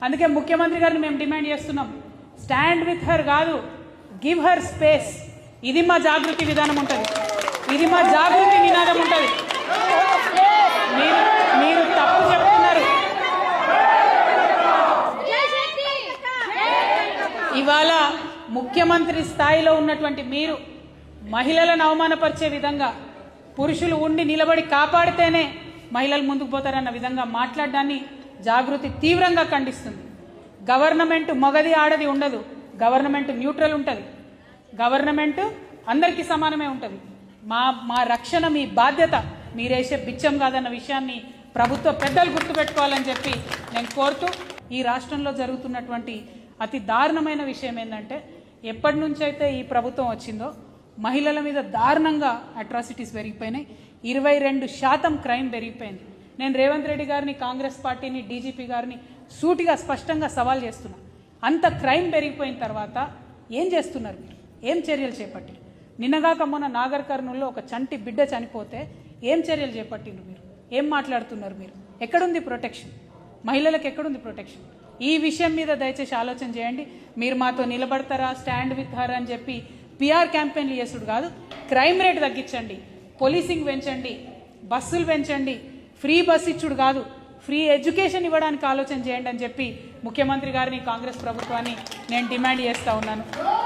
అందుకే ముఖ్యమంత్రి గారిని మేము డిమాండ్ చేస్తున్నాం, స్టాండ్ విత్ హర్ కాదు, గివ్ హర్ స్పేస్. ఇది మా జాగృతి విధానం ఉంటుంది, ఇది మా జాగృతి నినాదం ఉంటుంది. మీరు తప్పు చెప్తున్నారు. ఇవాళ ముఖ్యమంత్రి స్థాయిలో ఉన్నటువంటి మీరు మహిళలను అవమానపరిచే విధంగా, పురుషులు ఉండి నిలబడి కాపాడితేనే మహిళలు ముందుకు పోతారన్న విధంగా మాట్లాడడాన్ని జాగృతి తీవ్రంగా ఖండిస్తుంది. గవర్నమెంట్ మగది ఆడది ఉండదు, గవర్నమెంట్ న్యూట్రల్ ఉంటుంది, గవర్నమెంట్ అందరికీ సమానమే ఉంటుంది. మా రక్షణ మీ బాధ్యత, మీరేసే బిచ్చం కాదన్న విషయాన్ని ప్రభుత్వ పెద్దలు గుర్తుపెట్టుకోవాలని చెప్పి నేను కోరుతూ, ఈ రాష్ట్రంలో జరుగుతున్నటువంటి అతి దారుణమైన విషయం ఏంటంటే, ఎప్పటి నుంచి అయితే ఈ ప్రభుత్వం వచ్చిందో మహిళల మీద దారుణంగా అట్రాసిటీస్ పెరిగిపోయినాయి. 22% క్రైమ్ పెరిగిపోయింది. నేను రేవంత్ రెడ్డి గారిని, కాంగ్రెస్ పార్టీని, డీజీపీ గారిని సూటిగా స్పష్టంగా సవాల్ చేస్తున్నా. అంత క్రైమ్ పెరిగిపోయిన తర్వాత ఏం చేస్తున్నారు మీరు? ఏం చర్యలు చేపట్టారు? నిన్నగాక మొన్న నాగర్ కర్నూల్లో ఒక చంటి బిడ్డ చనిపోతే ఏం చర్యలు చేపట్టిండ్రు మీరు? ఏం మాట్లాడుతున్నారు మీరు? ఎక్కడుంది ప్రొటెక్షన్? మహిళలకు ఎక్కడుంది ప్రొటెక్షన్? ఈ విషయం మీద దయచేసి ఆలోచన చేయండి. మీరు మాతో నిలబడతారా, స్టాండ్ విత్ హర్ అని చెప్పి పిఆర్ క్యాంపెయిన్లు చేసుడు కాదు. క్రైమ్ రేట్ తగ్గించండి, పోలీసింగ్ పెంచండి, బస్సులు పెంచండి, ఫ్రీ బస్ ఇచ్చుడు కాదు, ఫ్రీ ఎడ్యుకేషన్ ఇవ్వడానికి ఆలోచన చేయండి అని చెప్పి ముఖ్యమంత్రి గారిని, కాంగ్రెస్ ప్రభుత్వాన్ని నేను డిమాండ్ చేస్తూ ఉన్నాను.